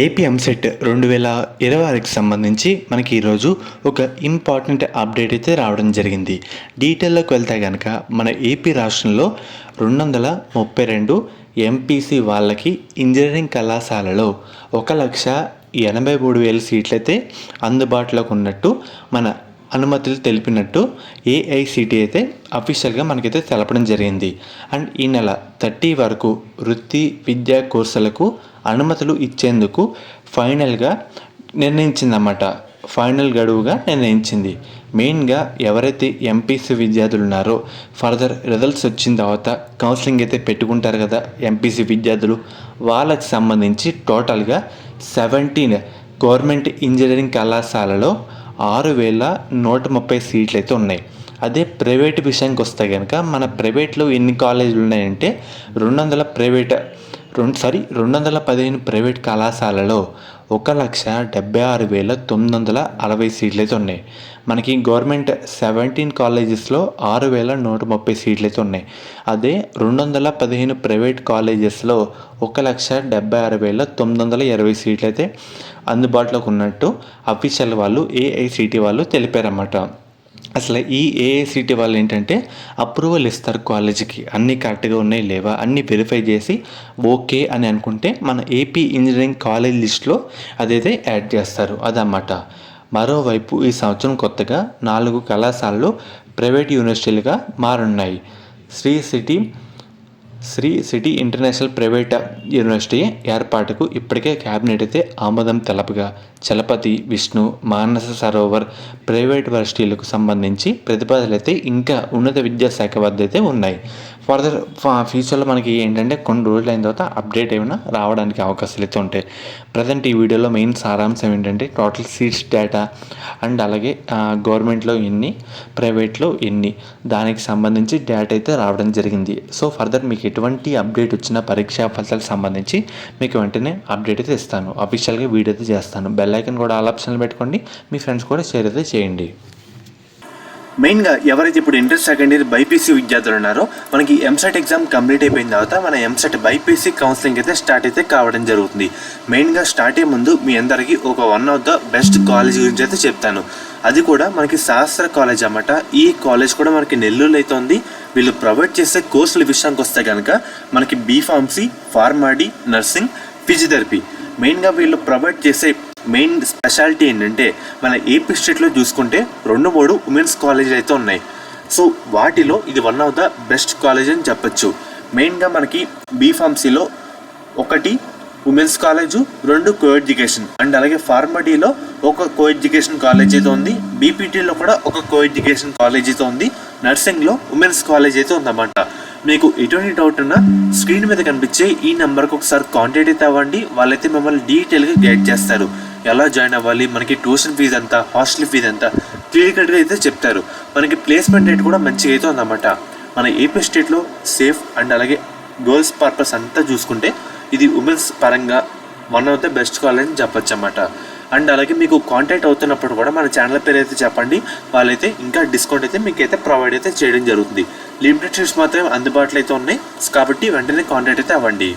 AP EAMCET 2026కి సంబంధించి మనకి ఈరోజు ఒక ఇంపార్టెంట్ అప్డేట్ అయితే రావడం జరిగింది. డీటెయిల్లోకి వెళ్తే కనుక మన ఏపీ రాష్ట్రంలో 232 ఎంపీసీ వాళ్ళకి ఇంజనీరింగ్ కళాశాలలో 1,83,000 సీట్లయితే అందుబాటులోకి ఉన్నట్టు మన అనుమతులు తెలిపినట్టు ఏఐసిటి అయితే అఫీషియల్గా మనకైతే తెలపడం జరిగింది. అండ్ ఈ నెల 30 వరకు వృత్తి విద్యా కోర్సులకు అనుమతులు ఇచ్చేందుకు ఫైనల్గా నిర్ణయించిందన్నమాట. ఫైనల్ గడువుగా నిర్ణయించింది. మెయిన్గా ఎవరైతే ఎంపీసీ విద్యార్థులు ఉన్నారో ఫర్దర్ రిజల్ట్స్ వచ్చిన తర్వాత కౌన్సిలింగ్ అయితే పెట్టుకుంటారు కదా ఎంపీసీ విద్యార్థులు, వాళ్ళకి సంబంధించి టోటల్గా 17 గవర్నమెంట్ ఇంజనీరింగ్ కళాశాలలో 6,130 సీట్లు అయితే ఉన్నాయి. అదే ప్రైవేట్ విషయానికి వస్తే కనుక మన ప్రైవేట్లో ఎన్ని కాలేజీలు ఉన్నాయంటే 215 ప్రైవేట్ కళాశాలలో 1,76,960 సీట్లు అయితే ఉన్నాయి. మనకి గవర్నమెంట్ 17 కాలేజెస్లో 6,130 సీట్లు అయితే ఉన్నాయి. అదే 215 ప్రైవేట్ కాలేజెస్లో 1,76,920 సీట్లు అయితే అందుబాటులోకి ఉన్నట్టు అఫీషియల్ వాళ్ళు ఏఐసిటి వాళ్ళు తెలిపారన్నమాట. అసలు ఈ ఏఐసిటి వాళ్ళు ఏంటంటే అప్రూవల్ ఇస్తారు కాలేజీకి, అన్నీ కరెక్ట్గా ఉన్నాయి లేవా అన్నీ వెరిఫై చేసి ఓకే అని అనుకుంటే మన ఏపీ ఇంజనీరింగ్ కాలేజ్ లిస్ట్లో అదైతే యాడ్ చేస్తారు అదన్నమాట. మరోవైపు ఈ సంవత్సరం కొత్తగా 4 కళాశాలలు ప్రైవేట్ యూనివర్సిటీలుగా మారున్నాయి. Sri City international private university ఏర్పాటుకు ఇప్పటికే క్యాబినెట్ అయితే ఆమోదం తెలపగా చలపతి, విష్ణు, మానస సరోవర్ ప్రైవేట్ యూనివర్సిటీలకు సంబంధించి ప్రతిపాదనలు అయితే ఇంకా ఉన్నత విద్యాశాఖ వద్ద అయితే ఉన్నాయి. ఫర్దర్ ఫ్యూచర్లో మనకి ఏంటంటే కొన్ని రోజులు అయిన తర్వాత అప్డేట్ ఏమైనా రావడానికి అవకాశాలు అయితే ఉంటాయి. ప్రజెంట్ ఈ వీడియోలో మెయిన్ సారాంశం ఏంటంటే టోటల్ సీట్స్ డేటా అండ్ అలాగే గవర్నమెంట్లో ఎన్ని, ప్రైవేట్లో ఎన్ని, దానికి సంబంధించి డేటా అయితే రావడం జరిగింది. సో ఫర్దర్ మీకు ఎటువంటి అప్డేట్ వచ్చినా పరీక్షా ఫలితాలకు సంబంధించి మీకు వెంటనే అప్డేట్ అయితే ఇస్తాను. అఫీషియల్గా వీడియో అయితే చేస్తాను. బెల్ ఐకాన్ కూడా ఆల్ ఆప్షన్లు పెట్టుకోండి. మీ ఫ్రెండ్స్ కూడా షేర్ అయితే చేయండి. మెయిన్గా ఎవరైతే ఇప్పుడు ఇంటర్ సెకండ్ ఇయర్ బైపీసీ విద్యార్థులు ఉన్నారో మనకి ఎంసెట్ ఎగ్జామ్ కంప్లీట్ అయిపోయిన తర్వాత మన ఎంసెట్ బైపీసీ కౌన్సిలింగ్ అయితే స్టార్ట్ అయితే కావడం జరుగుతుంది. మెయిన్గా స్టార్ట్ అయ్యే ముందు మీ అందరికీ ఒక one of the best college గురించి అయితే చెప్తాను. అది కూడా మనకి శాస్త్ర కాలేజ్ అన్నమాట. ఈ కాలేజ్ కూడా మనకి నెల్లూరులో అయితే ఉంది. వీళ్ళు ప్రొవైడ్ చేసే కోర్సుల విషయానికి వస్తే కనుక మనకి బీఫార్మసీ, ఫార్మాడీ, నర్సింగ్, ఫిజియోథెరపీ. మెయిన్గా వీళ్ళు ప్రొవైడ్ చేసే మెయిన్ స్పెషాలిటీ ఏంటంటే మన ఏపీ స్టేట్లో చూసుకుంటే 2-3 ఉమెన్స్ కాలేజీలు అయితే ఉన్నాయి. సో వాటిలో ఇది one of the best college అని చెప్పచ్చు. మెయిన్గా మనకి బీఫార్మసీలో 1 women's college, 2 co education and అలాగే ఫార్మడీలో 1 కో ఎడ్యుకేషన్ కాలేజ్ అయితే ఉంది. బీపీటీలో కూడా 1 కో ఎడ్యుకేషన్ కాలేజ్ అయితే ఉంది. నర్సింగ్లో ఉమెన్స్ కాలేజ్ అయితే ఉందన్నమాట. మీకు ఎటువంటి డౌట్ ఉన్నా స్క్రీన్ మీద కనిపించే ఈ నెంబర్కి ఒకసారి కాంటాక్ట్ అయితే అవ్వండి. వాళ్ళైతే మిమ్మల్ని డీటెయిల్గా గైడ్ చేస్తారు. ఎలా జాయిన్ అవ్వాలి, మనకి ట్యూషన్ ఫీజు ఎంత, హాస్టల్ ఫీజు ఎంత క్లియర్ కట్గా అయితే చెప్తారు. మనకి ప్లేస్మెంట్ రేట్ కూడా మంచిగా అయితే ఉందన్నమాట. మన ఏపీ స్టేట్లో సేఫ్ అండ్ అలాగే గర్ల్స్ పర్పస్ అంతా చూసుకుంటే ఇది ఉమెన్స్ పరంగా one of the best college అని చెప్పచ్చు అన్నమాట. అండ్ అలాగే మీకు కాంటాక్ట్ అవుతున్నప్పుడు కూడా మన ఛానల్ పేరు అయితే చెప్పండి. వాళ్ళైతే ఇంకా డిస్కౌంట్ అయితే మీకు అయితే ప్రొవైడ్ అయితే చేయడం జరుగుతుంది. లిమిటెడ్ సీట్స్ మాత్రమే అందుబాటులో అయితే ఉన్నాయి కాబట్టి వెంటనే కాంటాక్ట్ అయితే అవ్వండి.